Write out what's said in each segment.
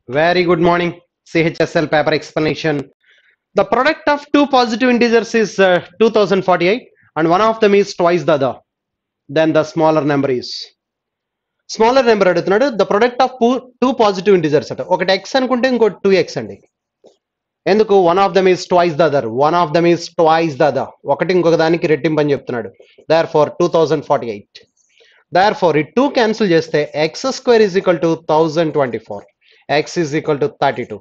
Very good morning. CHSL paper explanation. The product of two positive integers is 2048 and one of them is twice the other. Then the smaller number is. Smaller number అడుగుతున్నాడు the product of two positive integers అట ఒకటి x అనుకుంటే ఇంకోటి 2x అండి ఎందుకు one of them is twice the other ఒకటి ఇంకొక దానికి రెట్టింపు అని చెప్తున్నాడు దేర్ ఫార్ 2048 దేర్ ఫార్ ఈ 2 క్యాన్సిల్ చేస్తే X square is equal to 1024 x is equal to 32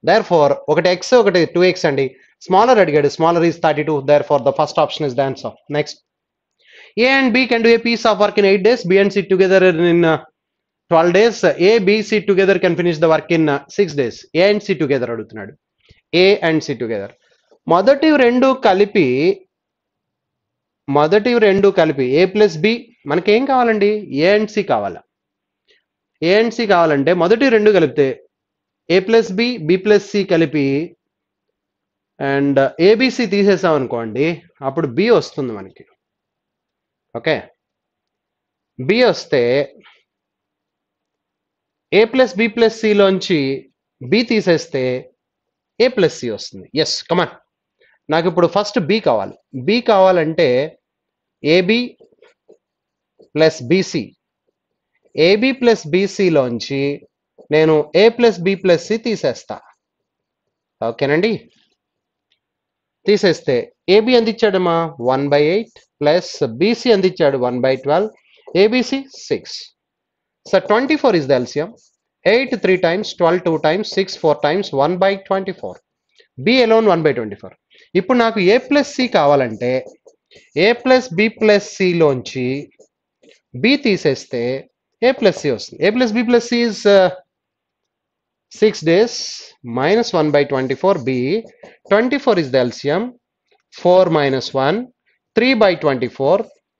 therefore ఒకటి x ఒకటి 2x అండి స్మాలర్ అడిగాడు smaller is 32 therefore the first option is the answer. Next, A and B can do a piece of work in 8 days, B and C together in 12 days, A, B, C together can finish the work in 6 days. A and C together అడుగుతున్నాడు A and C together మొదటి రెండు కలిపి A plus B మనకి ఏం కావాలండి A and C కావాలా A and C కావాలంటే మొదటి రెండు కలిపితే A plus B, B plus C కలిపి అండ్ ABC తీసేసాం అనుకోండి అప్పుడు B వస్తుంది మనకి ఓకే B వస్తే A plus B plus C లోంచి B తీసేస్తే A plus C వస్తుంది ఎస్ కమాన్ నాకు ఇప్పుడు ఫస్ట్ B కావాలి B కావాలంటే AB plus BC AB plus BC లోంచి నేను A ప్లస్ B ప్లస్ C తీసేస్తా ఓకేనండి తీసేస్తే AB ఎంత ఇచ్చాడమ్మా 1/8 ప్లస్ BC ఎంత ఇచ్చాడు 1/12 ABC 6 so 24 is the LCM 8 3 times 12 2 times 6 4 times 1/24 B alone 1/24 ఇప్పుడు నాకు A ప్లస్ C కావాలంటే A ప్లస్ B ప్లస్ C లోంచి B తీసేస్తే A plus C వస్తుంది A plus B plus C is 6 days minus 1/24 B 24 is the LCM 4 minus 1 3/24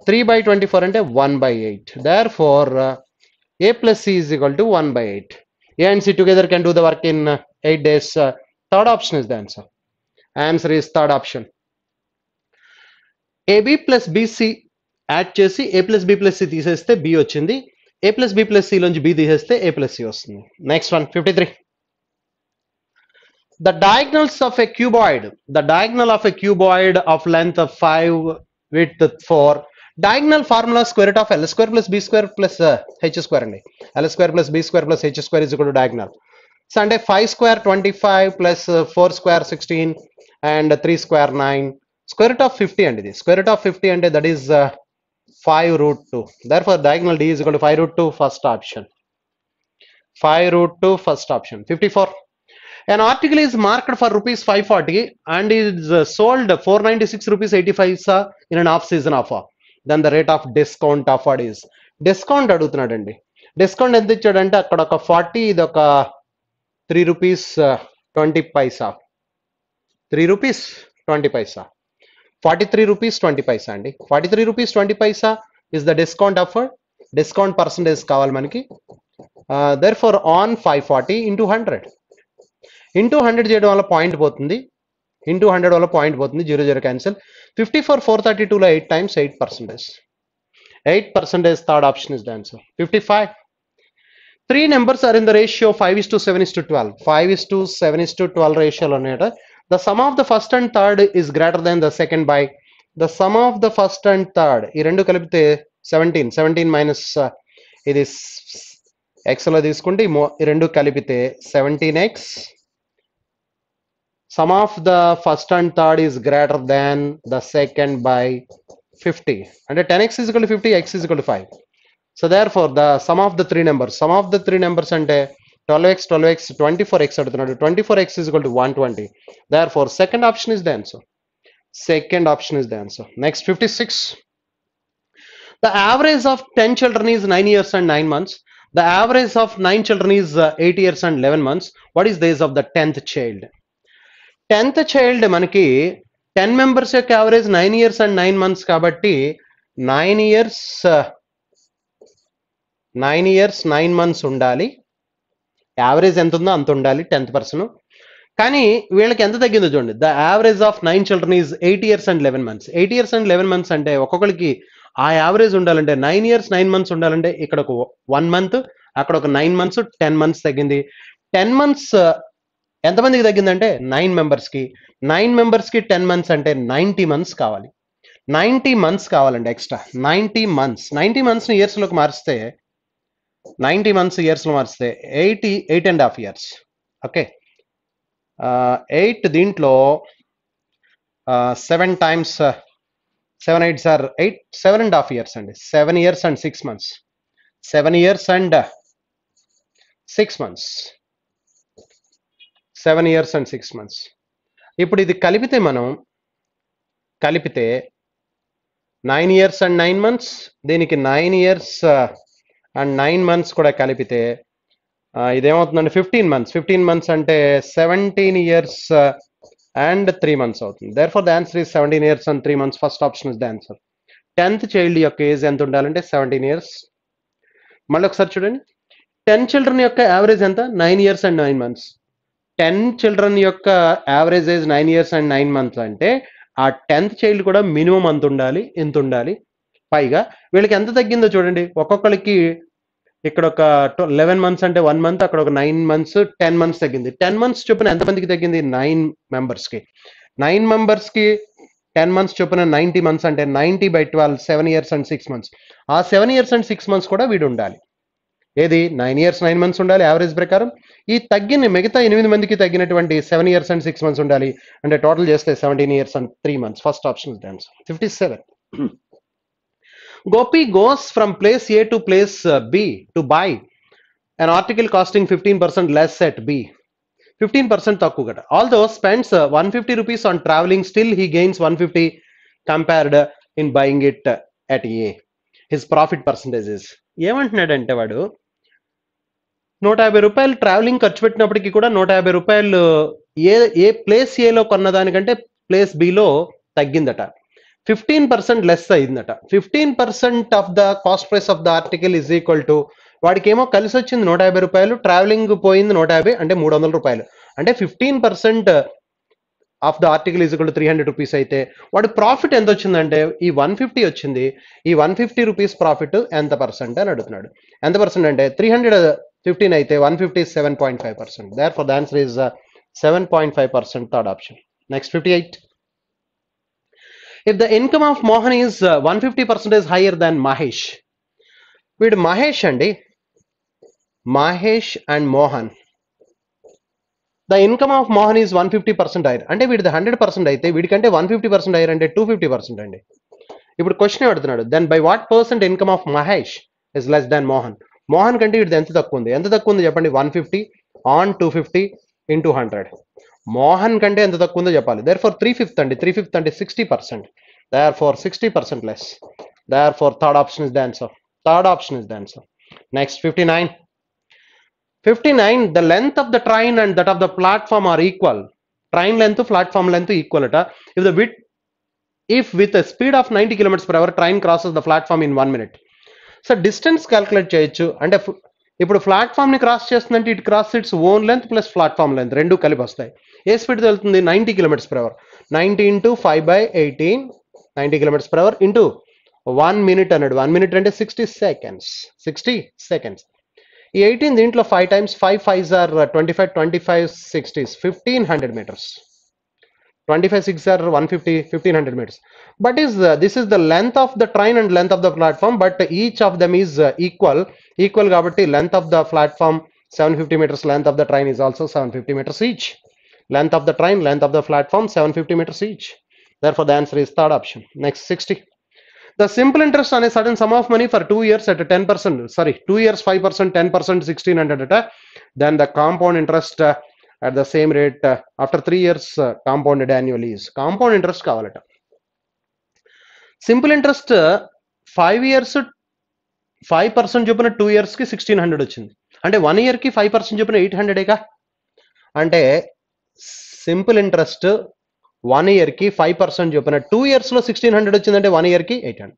3/24 అంటే 1/8 therefore A plus C is equal to 1/8 A and C together can do the work in 8 days. Third option is the answer is third option. AB plus BC add చేసి A plus B plus C తీసేస్తే B వచ్చింది A plus B plus C లోంచి B తీసేస్తే A plus C వస్తుంది. Next one 53. The diagonals of a cuboid, the diagonal of a cuboid of length of 5 width 4, diagonal formula square root of L square plus B square plus H square అండి L square plus B square plus H square is equal to diagonal. So అంటే 5 square 25 plus 4 square 16 and 3 square 9 square root of 50 అండి ఇది square root of 50 అంటే that is 5 root 2. Therefore, diagonal D is equal to 5 root 2, first option. 5 root 2, first option. 54. An article is marked for rupees 540 and is sold 496 rupees 85 in an off-season offer. Then the rate of discount offered is. Discount అడుగుతున్నాడండి discount ఎంత ఇచ్చాడంటే అక్కడ ఒక 40 ఇది ఒక 3 rupees 20 paisa 3 rupees 20 paisa 43 rupees 20 paisa అండి 43 rupees 20 paisa is the discount offered discount percentage కావాలి మనకి therefore on 540 into 100 into 100 చేయడం వల్ల పాయింట్ పోతుంది into 100 వల్ల పాయింట్ పోతుంది 0 క్యాన్సిల్ 54 432 లో 8 times 8%. Third option is the answer. 55. Three numbers are in the ratio 5:7:12 5:7:12 ratio లో ఉన్నాయట the sum of the first and third is greater than the second by the sum of the first and third ఈ రెండు కలిపితే 17 minus ఇది x లో తీసుకుంటే ఈ రెండు కలిపితే 17x sum of the first and third is greater than the second by 50 అంటే 10x is equal to 50 x is equal to 5 so therefore the sum of the three numbers అంటే 12x 24x అడుగుతున్నాడు 24x is equal to 120 therefore second option is the answer. Next 56. The average of 10 children is 9 years and 9 months. The average of 9 children is 8 years and 11 months. What is the age of the 10th child? 10th child మనకి 10 members యొక్క average 9 years and 9 months కాబట్టి 9 years 9 months ఉండాలి average ఎంత ఉందో అంత ఉండాలి 10th person కానీ వీళ్ళకి ఎంత తగ్గిందో చూడండి the average of 9 children is 8 years and 11 months 8 years and 11 months అంటే ఒక్కొక్కరికి ఆ యావరేజ్ ఉండాలంటే 9 years 9 months ఉండాలంటే ఇక్కడ ఒక 1 month అక్కడ ఒక 9 months 10 months తగ్గింది 10 మంత్స్ ఎంతమందికి తగ్గిందంటే 9 మెంబర్స్కి. 9 మెంబర్స్కి 10 మంత్స్ అంటే 90 మంత్స్ కావాలి. 90 మంత్స్ కావాలండి ఎక్స్ట్రా. 90 మంత్స్ని ఇయర్స్లోకి మారిస్తే 90 మంత్స్ ఇయర్స్లో మారిస్తే 8.5 ఇయర్స్. ఓకే, 8 దీంట్లో 7 టైమ్స్ 7 8 సార్ 8 7.5 ఇయర్స్ అండి. 7 years and 6 months. 7 years and 6 months. 7 years and 6 months. ఇప్పుడు ఇది కలిపితే 9 years and 9 months, దీనికి 9 years and 9 months కూడా కలిపితే ఇదేమవుతుందండి 15 months. 15 months అంటే 17 years and 3 months అవుతుంది. Therefore the answer is 17 years and 3 months. First option is the answer. 10th child యొక్క age ఎంత ఉండాలంటే 17 years. మళ్ళీ ఒకసారి చూడండి, 10 children యొక్క యావరేజ్ ఎంత? 9 years and 9 months. 10 children యొక్క average age 9 years and 9 months అంటే ఆ 10th చైల్డ్ కూడా మినిమం అంత ఉండాలి, ఎంత ఉండాలి. పైగా వీళ్ళకి ఎంత తగ్గిందో చూడండి, ఒక్కొక్కరికి ఇక్కడ ఒక 11 months అంటే 1 month, అక్కడ ఒక 9 months, 10 months తగ్గింది. 10 months చొప్పున ఎంతమందికి తగ్గింది? 9 మెంబర్స్కి. 9 మెంబర్స్కి 10 months చొప్పున 90 months అంటే 90/12, 7 years and 6 months. ఆ 7 years and 6 months కూడా వీడు ఉండాలి. ఏది? 9 years 9 months ఉండాలి యావరేజ్ ప్రకారం. ఈ తగ్గిన మిగతా 8 మందికి తగ్గినటువంటి 7 years and 6 months ఉండాలి. అంటే టోటల్ చేస్తే 17 years and 3 months. First option is the answer. 57. Gopi goes from place A to place B to buy an article costing 15% less at B. 15% తక్కువ కదా. Although spends 150 rupees on traveling, still he gains 150 compared in buying it at A. His profit percentage is. ఏమంటున్నాడంటే వాడు 150 రూపాయలు travelling ఖర్చు పెట్టినప్పటికీ కూడా 150 రూపాయలు ఏ place ఏలో కొన్నదానికంటే place below తగ్గిందట. 15% less అయిందట. 15% of the cost price of the article is equal to, వాడికి ఏమో కలిసి వచ్చింది 150 రూపాయలు, ట్రావెలింగ్ పోయింది 150 అంటే 300 రూపాయలు. అంటే 15% of the article is equal to 300 rupees అయితే వాడి ప్రాఫిట్ ఎంత వచ్చిందంటే ఈ 150 వచ్చింది. ఈ 150 రూపీస్ ప్రాఫిట్ ఎంత పర్సెంట్ అని అడుగుతున్నాడు. ఎంత పర్సెంట్ అంటే 315 అయితే 150 is 7.5%. Therefore the answer is 7.5%, third option. Next, 58. If the income of Mohan is 150% higher than Mahesh, వీడు మహేష్ అండి, Mahesh and Mohan, the income of Mohan is 150% higher అంటే వీడిది 100% అయితే వీడికంటే 150% హైర్ అంటే 250% అండి. ఇప్పుడు క్వశ్చన్ అడుగుతున్నాడు, then by what percent income of Mahesh is less than Mohan. Mohan కంటే వీడిది ఎంత తక్కువ ఉంది? ఎంత తక్కువ ఉంది చెప్పండి? 150 on 250 into 100. మోహన్ కంటే ఎంత తక్కువ ఉందో చెప్పాలి. Therefore 3/5 అండి. 3/5 అంటే 60%. Therefore 60% less. Therefore third option is the answer. Third option is the answer. Next, 59. 59, the length of the train and that of the platform are equal. Train length, platform length equal ata. If with a speed of 90 km/h, train crosses the platform in 1 minute. So distance calculate చేయొచ్చు. అంటే ఇప్పుడు ప్లాట్ఫామ్ని cross చేస్తుందంటే it cross its own length plus platform length రెండు కలిపి వస్తాయి. ఏ speed వెళ్తుంది? 90 km/h. 90 into 5/18, 90 km/h into 1 minute అన్నాడు. 1 minute అంటే 60 seconds. 60 seconds. ఈ 18 దీంట్లో 5 times 5 5s are 25, 25 60s 1500 meters. 25 6 are 150, 1500 meters. But this is the length of the train and length of the platform, but each of them is equal కాబట్టి length of the platform 750 meters, length of the train is also 750 meters each. Length of the train, length of the platform 750 meters each. Therefore the answer is third option. Next, 60. The simple interest on a certain sum of money for 2 years at 10%, 2 years 5%, 10%, 1600 then the compound interest at the same rate after 3 years compounded annually is. Compound interest కావాలట. Simple interest 5 years 5% చొప్పున 2 yearsకి 1600 వచ్చింది. అంటే 1 yearకి 5% చొప్పున 800గా. అంటే simple interest 1 yearకి 5% చొప్పున 2 yearsలో 1600 వచ్చిందంటే 1 yearకి 800.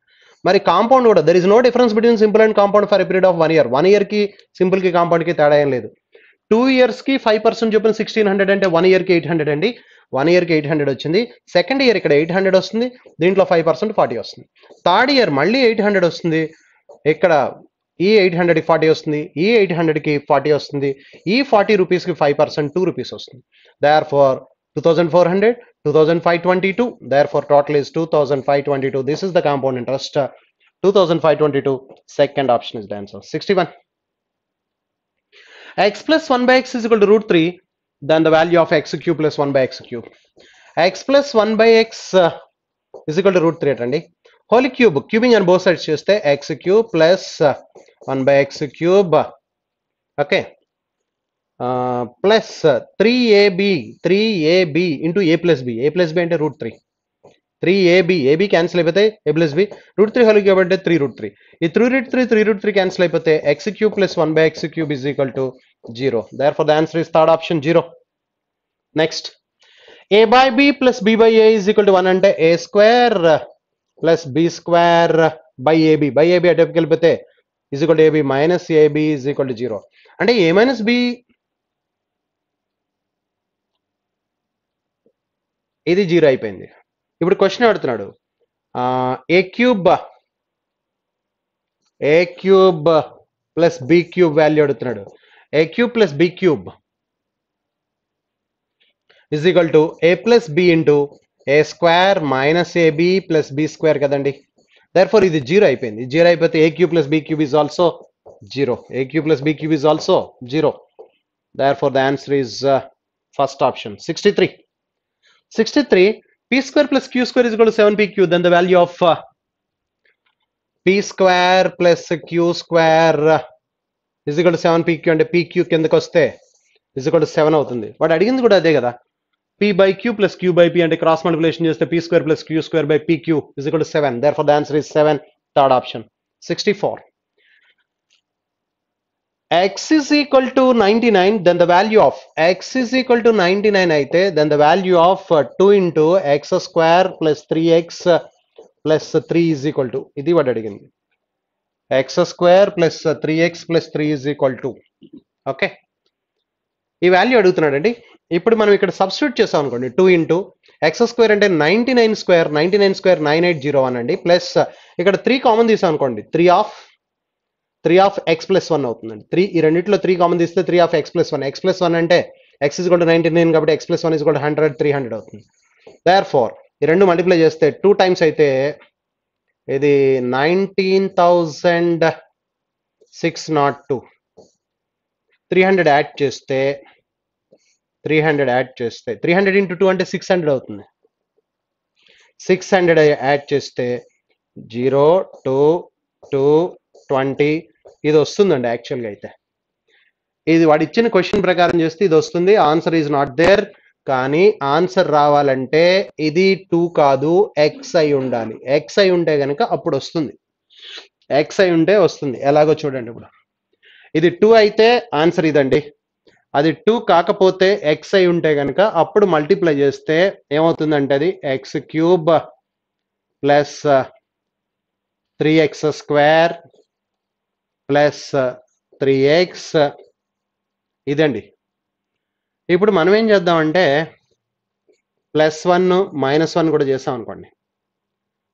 మరి compound కూడా there is no difference between simple and compound for a period of 1 year. 1 yearకి సింపుల్కి కాంపౌండ్కి తేడా ఏం లేదు. 2 yearsకి 5% చొప్పున 1600 అంటే 1 yearకి 800 అండి. 1 yearకి 800 వచ్చింది. సెకండ్ ఇయర్ ఇక్కడ 800 వస్తుంది, దీంట్లో 5% 40 వస్తుంది. థర్డ్ ఇయర్ మళ్ళీ 800 వస్తుంది, ఇక్కడ ఈ 800కి 40 వస్తుంది, ఈ 800కి 40 వస్తుంది, ఈ 40 రూపీస్కి 5% 2 రూపీస్ వస్తుంది. Therefore 2400, 2522, therefore total is 2522. This is the compound interest 2522. Second option is the answer. 61. X plus 1 by x is equal to root 3, then the value of x cube plus 1 by x cube. X plus 1 by x is equal to root 3 అటండి. Whole cube, cubing అని both sides చేస్తే x cube plus 1 by x cube, okay, plus 3ab into a plus b అంటే root 3. 3ab cancel అయిపోతే a plus b, root 3 whole cube అంటే 3 root 3. ఈ 3 root 3 cancel అయిపోతే x cube plus 1 by x cube is equal to 0. Therefore the answer is third option, 0. Next, a by b plus b by a is equal to 1 అంటే a square plus b square by ab అటువైపుకి వెళ్ళిపోతే is equal to ab minus ab is equal to 0. అంటే a minus b ఇది 0 అయిపోయింది. ఇప్పుడు question అడుగుతున్నాడు, a cube plus b cube value అడుగుతున్నాడు. a cube plus b cube is equal to a plus b into a square minus ab plus b square కదండి. therefore ఇది 0 అయిపోయింది. 0 అయిపోతే a cube plus b cube is also 0. a cube plus b cube is also 0. therefore the answer is first option. 63. p square plus q square is equal to 7pq. then the value of p square plus q square is equal to 7pq అంటే pq కిందకి వస్తే is equal to 7 అవుతుంది. వాడు అడిగింది కూడా అదే కదా. p by q plus q by p అంటే క్రాస్ మల్టిప్లికేషన్ చేస్తే p square plus q square by pq is equal to 7. therefore the answer is 7, third option. 64. x is equal to 99, then the value of x is equal to 99 అయితే then the value of 2 into x square plus 3x plus 3 is equal to, ఇది వాడు అడిగింది, x square plus 3x plus 3 is equal to, okay, ఈ value అడుగుతున్నాడండి. ఇప్పుడు మనం ఇక్కడ substitute చేసాం అనుకోండి, 2 ఇంటూ ఎక్స్ స్క్వేర్ అంటే 99 స్క్వేర్ 9801 అండి, ప్లస్ ఇక్కడ 3 కామన్ తీసాం అనుకోండి, 3 ఆఫ్ ఎక్స్ ప్లస్ 1 అవుతుందండి. 3 ఈ రెండింటిలో 3 కామన్ తీస్తే 3 of X plus 1. X plus 1 అంటే ఎక్స్ ఇస్ ఈక్వల్ టు 99 కాబట్టి X plus 1 is equal to 100, 300 అవుతుంది. దేర్ఫోర్ ఈ రెండు మల్టిప్లై చేస్తే 2 టైమ్స్ అయితే ఇది 19,602. 300 యాడ్ చేస్తే 300 ఇంటూ 2 అంటే 600 అవుతుంది. 600 యాడ్ చేస్తే 0, 2, 2, 20 ఇది వస్తుందండి. యాక్చువల్గా అయితే ఇది వాడు ఇచ్చిన క్వశ్చన్ ప్రకారం చేస్తే ఇది వస్తుంది. Answer is not there. కానీ ఆన్సర్ రావాలంటే ఇది 2 కాదు, ఎక్స్ అయి ఉండాలి. ఎక్స్ అయి ఉంటే కనుక అప్పుడు వస్తుంది. ఎక్స్ అయి ఉంటే వస్తుంది. ఎలాగో చూడండి. ఇప్పుడు ఇది 2 అయితే ఆన్సర్ ఇదండి. అది 2 కాకపోతే ఎక్స్ అయి ఉంటే కనుక అప్పుడు మల్టిప్లై చేస్తే ఏమవుతుందంటే అది X cube plus 3x square plus 3x ఇదండి. ఇప్పుడు మనం ఏం చేద్దామంటే +1 -1 కూడా చేస్తాం అనుకోండి.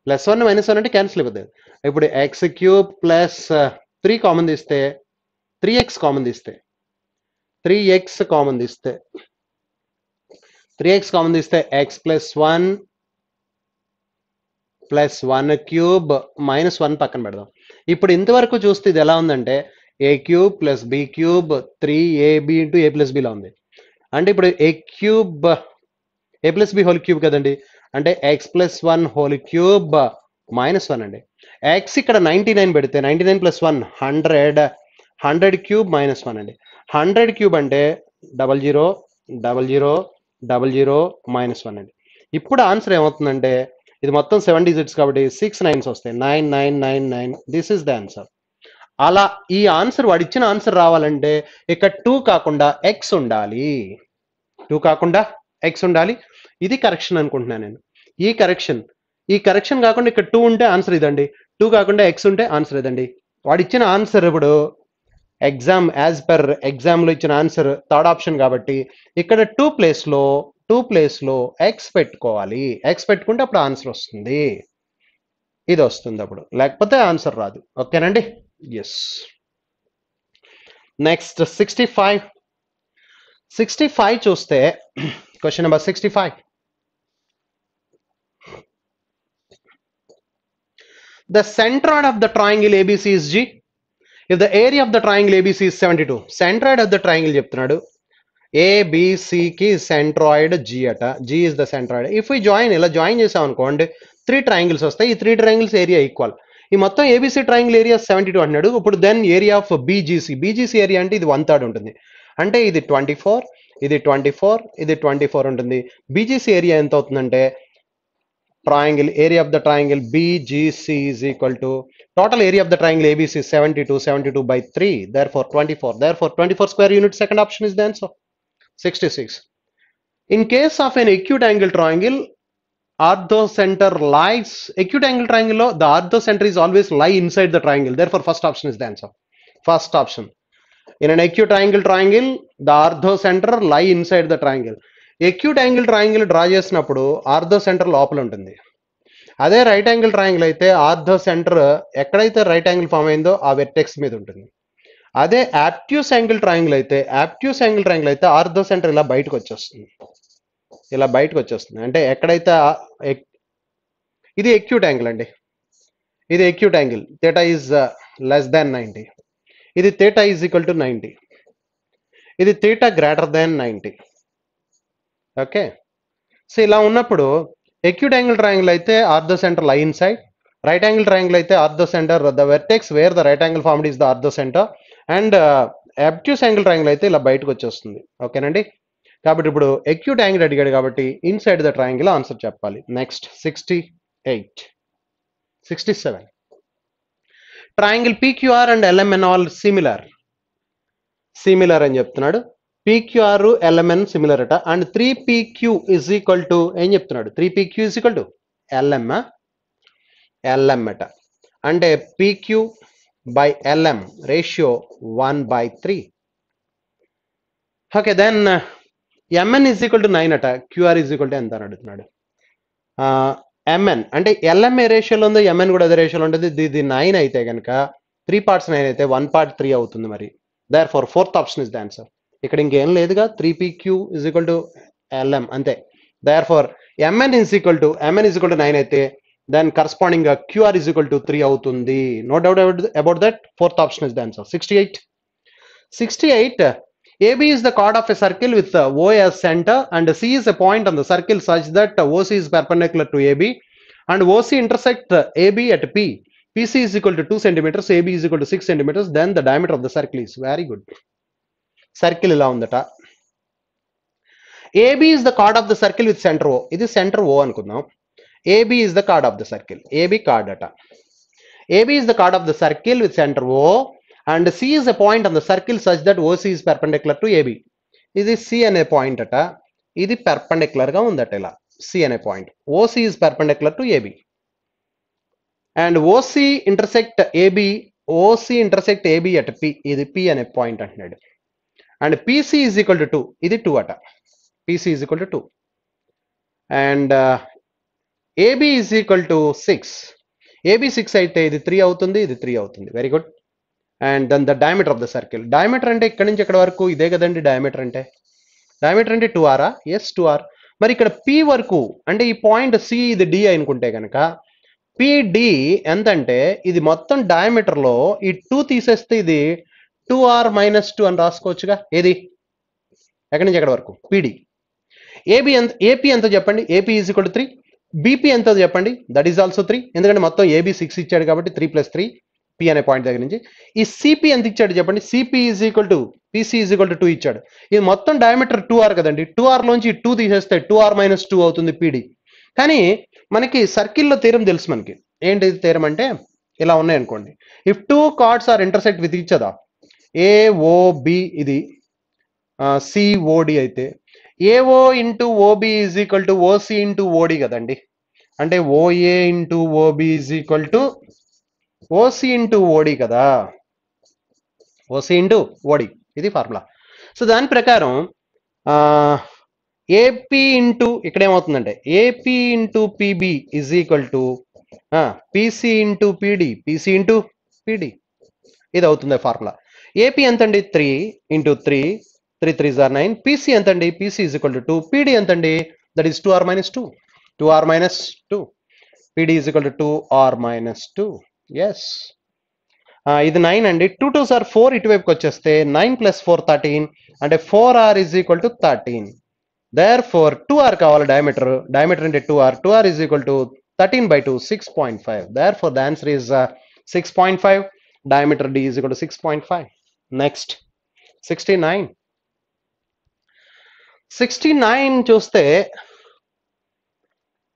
+1 -1 అంటే క్యాన్సిల్ అయిపోతుంది. ఇప్పుడు ఎక్స్ క్యూబ్ ప్లస్ 3 కామన్ తీస్తే 3x కామన్ తీస్తే 3x కామన్ తీస్తే x ప్లస్ 1 ప్లస్ 1 క్యూబ్ -1 పక్కన పెడదాం. ఇప్పుడు ఇంతవరకు చూస్తే ఇది ఎలా ఉందంటే a cube plus b cube 3ab into a plus bలా ఉంది. అంటే ఇప్పుడు a క్యూబ్ a ప్లస్ b హోల్ క్యూబ్ కదండి. అంటే x ప్లస్ 1 హోల్ క్యూబ్ -1 అండి. x ఇక్కడ 99 పెడితే 99 ప్లస్ 1 100, 100 క్యూబ్ -1 అండి. 100 క్యూబ్ అంటే 00, 00, 00 -1 అండి. ఇప్పుడు ఆన్సర్ ఏమవుతుందంటే ఇది మొత్తం 7 డిజిట్స్ కాబట్టి 6 9s వస్తాయి. 9999. This is the answer. అలా ఈ ఆన్సర్ వాడు ఇచ్చిన ఆన్సర్ రావాలంటే ఇక్కడ 2 కాకుండా ఎక్స్ ఉండాలి. 2 కాకుండా ఎక్స్ ఉండాలి. ఇది కరెక్షన్ అనుకుంటున్నాను నేను. ఈ కరెక్షన్ కాకుండా ఇక్కడ 2 ఉంటే ఆన్సర్ ఇదండి. 2 కాకుండా ఎక్స్ ఉంటే ఆన్సర్ ఇదండి. వాడు ఇచ్చిన ఆన్సర్ ఇప్పుడు ఎగ్జామ్ యాజ్ పర్ ఎగ్జామ్లో ఇచ్చిన ఆన్సర్ థర్డ్ ఆప్షన్ కాబట్టి ఇక్కడ 2 ప్లేస్లో ఎక్స్ పెట్టుకోవాలి. ఎక్స్ పెట్టుకుంటే అప్పుడు ఆన్సర్ వస్తుంది. ఇది వస్తుంది అప్పుడు, లేకపోతే ఆన్సర్ రాదు. ఓకేనండి. ఎస్. నెక్స్ట్ 65 చూస్తే question number 65. The centroid of the triangle ABC is G. If the area of the triangle ABC is 72. Centroid of the triangle చెప్తున్నాడు. ABC కి centroid G అట. G is the centroid. If we join, ఇలా join చేసాం అనుకోండి 3 triangles వస్తాయి. ఈ 3 triangles area equal. ఈ మొత్తం ABC ట్రయాంగిల్ ఏరియా 72 అన్నాడు. ఇప్పుడు then area of BGC area అంటే ఇది 1/3 ఉంటుంది. అంటే ఇది 24, ఇది 24, ఇది 24 ఉంటుంది. BGC ఏరియా ఎంత అవుతుందంటే triangle area of the triangle BGC is equal to total area of the triangle ABC is 72 by 3, therefore 24. Therefore 24 square units. Second option is the answer. 66. In case of an acute angle triangle, orthocenter lies acute angle triangle lo the orthocenter is always lie inside the triangle. Therefore first option is the answer. First option. In an acute angle triangle, the orthocenter lie inside the triangle. acute angle triangle draw చేసినప్పుడు ortho centre లోపల ఉంటుంది. అదే right angle triangle అయితే ortho centre ఎక్కడైతే right angle form అయిందో ఆ vertex మీద ఉంటుంది. అదే యాప్ట్యూస్ యాంగిల్ ట్రయాంగిల్ అయితే ఆర్థో సెంటర్ ఇలా బయటకు వచ్చేస్తుంది. అంటే ఎక్కడైతే ఇది acute యాంగిల్ అండి. ఇది acute angle. theta is less than 90. ఇది theta is equal to 90. ఇది theta greater than 90. Okay. So ఇలా ఉన్నప్పుడు acute angle triangle అయితే ఆర్థో సెంటర్ లై ఇన్సైడ్, రైట్ యాంగిల్ ట్రయాంగిల్ అయితే ortho centre the vertex wear the right angle formed is the ortho centre, and obtuse angle triangle అయితే ఇలా బయటకు వచ్చేస్తుంది. ఓకేనండి. కాబట్టి ఇప్పుడు acute యాంగిల్ అడిగాడు కాబట్టి ఇన్సైడ్ ద ట్రయాంగిల్ ఆన్సర్ చెప్పాలి. Next 68, 67. Triangle PQR and LMN all similar అని చెప్తున్నాడు. PQR LMN సిమిలర్ అట. And 3PQ is equal to ఏం చెప్తున్నాడు? 3PQ is equal to LM అట. అంటే PQ బై LM ratio 1/3. Okay, then MN is equal to 9 అట. QR ఇజ్ ఈక్వల్ టు ఎంత అని అడుగుతున్నాడు. MN అంటే LM ఏ రేషియోలో ఉందో MN కూడా అదే రేషియోలో ఉంటుంది. ఇది 9 అయితే కనుక 3 parts 9 అయితే 1/3 అవుతుంది. మరి therefore fourth option is the answer. ఇక్కడ ఇంకేం లేదుగా. 3PQ is equal to LM అంతే. Therefore MN is equal to 9 అయితే then corresponding QR is equal to 3 అవుతుంది. No doubt about that. Fourth option is the answer. 68. AB is the chord of a circle with O as center and C is a point on the circle such that OC is perpendicular to AB and OC intersect AB at P. PC is equal to 2 centimeters, AB is equal to 6 centimeters. Then the diameter of the circle is. Very good. Circle ఇలా ఉందట. AB is the chord of the circle with center O. ఇది center O అనుకుందాం. AB is the chord of the circle. AB chord అట. AB is the chord of the circle with center O. And C is a point on the circle such that OC is perpendicular to AB. ఇది C అనే point అట. ఇది perpendicular గా ఉందట. ఇలా C అనే point. OC is perpendicular to AB. And OC intersect AB at P. ఇది P అనే పాయింట్ అంటున్నాడు. And PC is equal to 2. ఇది 2 అట. PC is equal to 2. And AB is equal to 6. AB 6 అయితే ఇది 3 అవుతుంది. ఇది 3 అవుతుంది. Very good. And then the diameter of the circle. Diameter అంటే ఇక్కడ నుంచి ఇక్కడ వరకు ఇదే కదండి డయామీటర్ అంటే. 2R. Yes 2R. మరి ఇక్కడ P వరకు అంటే ఈ పాయింట్ C ఇది D అనుకుంటే కనుక PD ఎంత అంటే ఇది మొత్తం డయామీటర్ లో ఈ 2 తీసేస్తే ఇది 2R - 2 అని రాసుకోవచ్చుగా. ఏది ఎక్కడి నుంచి ఎక్కడ వరకు PD. AP ఎంత చెప్పండి? AP is equal to 3. BP ఎంత చెప్పండి? That is also 3. ఎందుకంటే మొత్తం AB 6 ఇచ్చాడు కాబట్టి 3 + 3 P అనే పాయింట్ దగ్గర నుంచి. ఈ CP ఎంత ఇచ్చాడు చెప్పండి? CP is equal to PC is equal to 2 ఇచ్చాడు. ఇది మొత్తం డయామీటర్ 2R కదండి. 2R లోంచి 2 తీసేస్తే 2R - 2 అవుతుంది PD. కానీ మనకి సర్కిల్లో థీరం తెలుసు మనకి. ఏంటి థీరం అంటే ఇలా ఉన్నాయి అనుకోండి. If 2 chords are intersect with each other, AOB ఇది COD అయితే AO into OB is equal to OC into OD కదండి. అంటే OA into OB is equal to OC into OD కదా. OC ఇంటూ OD ఇది ఫార్ములా. సో దాని ప్రకారం AP into ఇక్కడ ఏమవుతుందంటే AP into PB is equal to PC into PD, PC into PD ఇది అవుతుంది ఫార్ములా. AP ఎంతండి 3 into 3 3 3s are 9. PC ఎంతండి PC is equal to 2. PD ఎంతండి that is 2r minus 2 2r minus 2. PD is equal to 2r minus 2. Yes. ఇది 9 అండి 2 2s are 4 ఇటువైపుకి వచ్చేస్తే 9 plus 4 13 అంటే 4r is equal to 13. Therefore 2r కావాలి diameter అంటే 2r is equal to 13 by 2 6.5. Therefore the answer is 6.5. Diameter D is equal to 6.5. Next 69 చూస్తే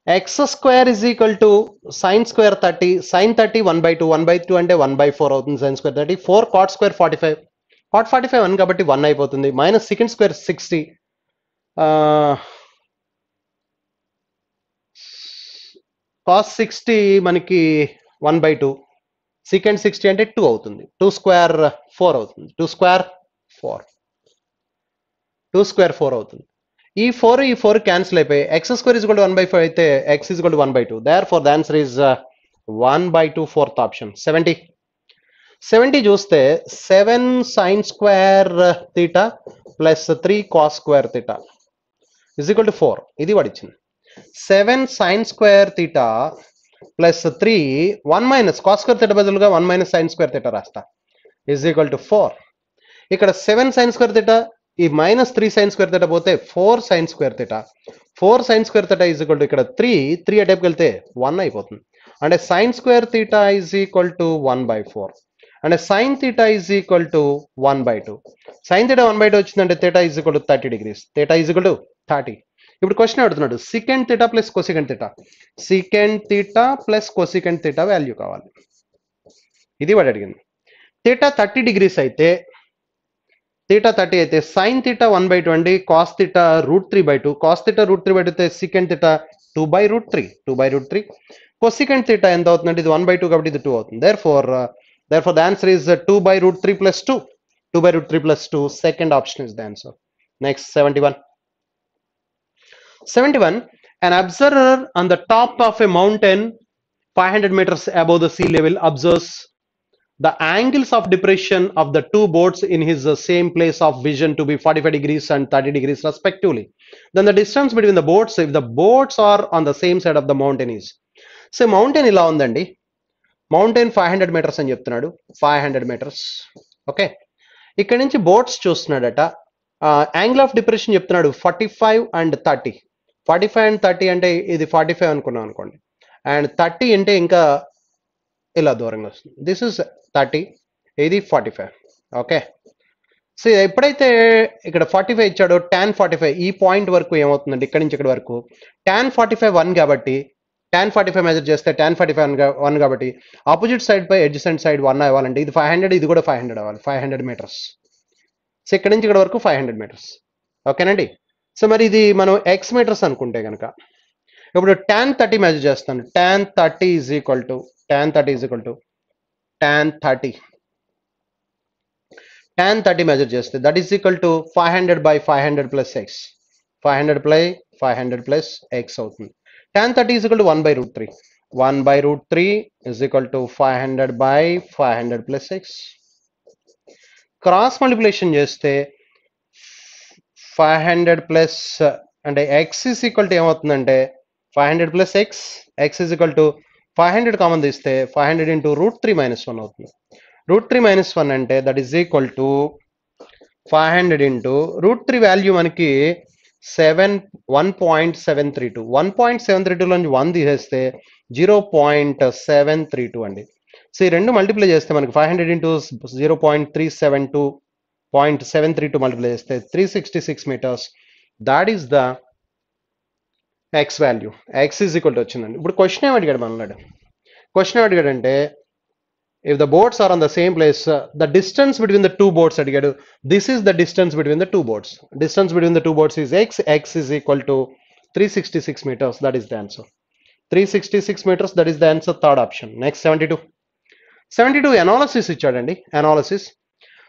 x square is equal to sin square 30 sin 30 1 by 2 అంటే 1 by 4 అవుతుంది sin square 30 4 cot square 45 cot 45 1 కాబట్టి 1 అయిపోతుంది minus secant square 60 cos 60 మనకి 1 by 2 secant 60 అంటే 2 అవుతుంది 2 square 4 అవుతుంది 2 square 4 అవుతుంది ఈ 4 క్యాన్సిల్ అయిపోయి x square is equal to 1 by 5 అయితే x is equal to 1 by 2. Therefore the answer is 1 by 2 fourth option. 70 చూస్తే 7 sin square theta plus 3 cos square theta is equal to 4. ఇది వాడు ఇచ్చింది 7 sin square theta plus 3 1 minus cos square theta బదులుగా 1 minus sin square theta రాస్తా is equal to 4. ఇక్కడ 7 sin square theta ఈ minus 3 sin square theta పోతే 4 sin square theta 4 sin square theta is equal to ఇక్కడ 3 అటేపుకి వెళ్తే 1 అయిపోతుంది అంటే sin square theta is equal to 1 by 4 అంటే sin theta is equal to 1 by 2 sin theta 1 by 2 వచ్చిందంటే theta is equal to 30 degrees theta is equal to 30. ఇప్పుడు question అడుగుతున్నాడు secant theta plus cosecant theta value కావాలి ఇది వాడు అడిగింది theta 30 degrees అయితే theta 30 అయితే sin theta 1 by 2 అండి cos theta root 3 by 2 cos theta root 3 by 2 అయితే secant theta 2 by root 3 cosecant theta ఎంత అవుతుందంటే ఇది 1 by 2 కాబట్టి ఇది 2 అవుతుంది therefore the answer is 2 by root 3 plus 2 2 by root 3 plus 2 second option is the answer. Next 71 an observer on the top of a mountain 500 meters above the sea level observes the angles of depression of the two boats in his same place of vision to be 45 degrees and 30 degrees respectively. Then the distance between the boats, if the boats are on the same side of the mountain is. So mountain ఇలా ఉందండి mountain 500 metres అని చెప్తున్నాడు 500 metres okay ఇక్కడ నుంచి boats చూస్తున్నాడట angle of depression చెప్తున్నాడు 45 and 30 అంటే ఇది 45 అనుకున్నాం అనుకోండి అండ్ 30 అంటే ఇంకా ఇలా దూరంగా వస్తుంది దిస్ ఇస్ 30 ఇది 45 ఓకే సో ఎప్పుడైతే ఇక్కడ 45 ఇచ్చాడో tan 45 ఈ పాయింట్ వరకు ఏమవుతుందండి ఇక్కడ నుంచి ఇక్కడ వరకు tan 45 1 కాబట్టి tan 45 మెజర్ చేస్తే tan 45 1 కాబట్టి ఆపోజిట్ సైడ్ పై అడ్జసెంట్ సైడ్ 1 అవ్వాలంటే ఇది 500 ఇది కూడా 500 అవ్వాలి 500 మీటర్స్ సో ఇక్కడ నుంచి ఇక్కడ వరకు 500 మీటర్స్ ఓకేనండి సో మరి ఇది మనం x మీటర్స్ అనుకుంటే కనుక ఇప్పుడు tan 30 మెజర్ చేస్తాను tan 30 is equal to tan 30 measure చేస్తే that is equal to 500 by 500 plus x 500 plus x అవుతుంది tan 30 is equal to 1 by root 3 1 by root 3 is equal to 500 by 500 plus x cross multiplication చేస్తే 500 plus అంటే x is equal to ఏమవుతుందంటే 500 plus x is equal to 500 common తీస్తే 500 into root 3 minus 1 అవుతుంది root 3 minus 1 అంటే that is equal to 500 into root 3 value మనకి 1.732 లోంచి 1 తీసేస్తే 0.732 అండి సో ఈ రెండు మల్టిప్లై చేస్తే మనకి 500 into 0.372 మల్టిప్లై చేస్తే 366 meters that is the x value x is equal to వచ్చిందండి ఇప్పుడు క్వశ్చన్ ఏమడిగాడు మనలాడు క్వశ్చన్ ఏమడిగాడంటే if the boats are on the same place the distance between the two boats అడిగాడు this is the distance between the two boats is x is equal to 366 meters that is the answer 366 meters that is the answer third option. Next 72 analysis ఇచ్చాడండి analysis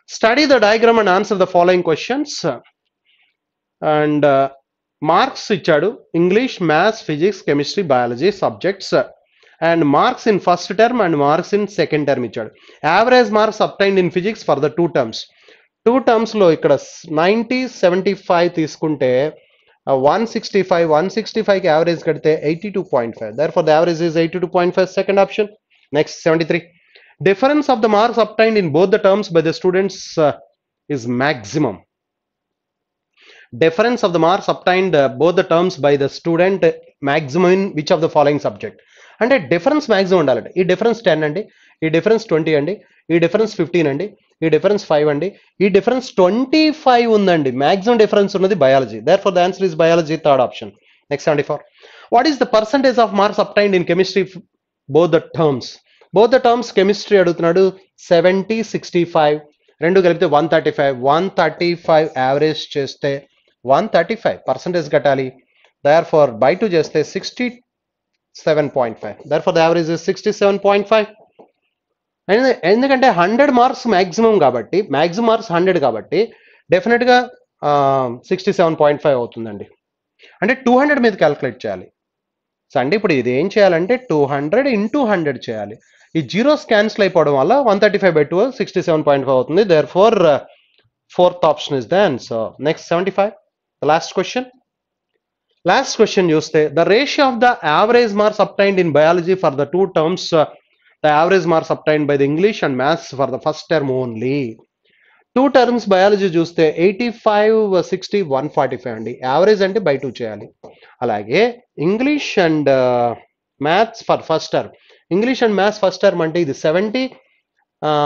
study the diagram and answer the following questions and marks ఇచ్చాడు English maths physics chemistry biology subjects and marks in first term and marks in second term ఇచ్చాడు. Average marks obtained in physics for the two terms. Two terms లో ఇక్కడ 90 75 తీసుకుంటే 165 కి average కడితే 82.5. Therefore the average is 82.5. Second option. Next 73. Difference of the marks obtained in both the terms by the students is maximum. Difference of the marks obtained both the terms by the student maximum in which of the following subject. అంటే difference maximum ఉండాలండి. ఈ difference 10 అండి, ఈ difference 20 అండి, ఈ difference 15 అండి, ఈ difference 5 అండి, ఈ డిఫరెన్స్ 25 ఉందండి. మ్యాక్సిమం డిఫరెన్స్ ఉన్నది biology. Therefore the answer is biology, third option. Next 74. What is the percentage of marks obtained in chemistry both the terms? Both the terms chemistry అడుగుతున్నాడు. 70 65 రెండు కలిపితే 135. 135 average చేస్తే 135 percentage కట్టాలి. There for by 2 చేస్తే 67.5. Therefore the average is 67.5. ఎందుకంటే 100 marks maximum కాబట్టి, maximum marks 100 కాబట్టి డెఫినెట్గా 67.5 అవుతుందండి. అంటే 200 మీద క్యాలిక్యులేట్ చేయాలి. సో అంటే ఇప్పుడు ఇది ఏం చేయాలంటే 200 into 100 చేయాలి. ఈ జీరోస్ క్యాన్సిల్ అయిపోవడం వల్ల 135/2 67.5 అవుతుంది. Therefore fourth option is the answer. Next 75. The last question. Last question చూస్తే the ratio of the average marks obtained in biology for the two terms, the average marks obtained by the English and maths for the first term only. Two terms biology చూస్తే 85 60 145 అండి. Average అంటే by 2 చేయాలి. అలాగే English and maths for first term, English and maths first term అంటే ఇది 70,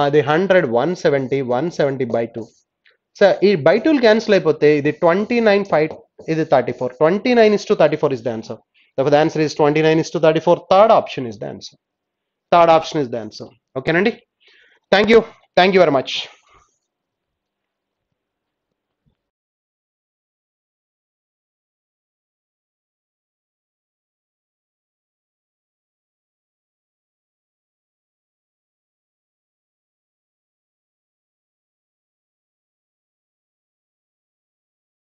అది 100 170 by 2. So ఈ by 2 cancel అయిపోతే ఇది 29 5, ఇది 34. 29:34 is the answer. Therefore the answer is 29:34. Third option is the answer. Third option is the answer. Okay, Nandi. Thank you very much.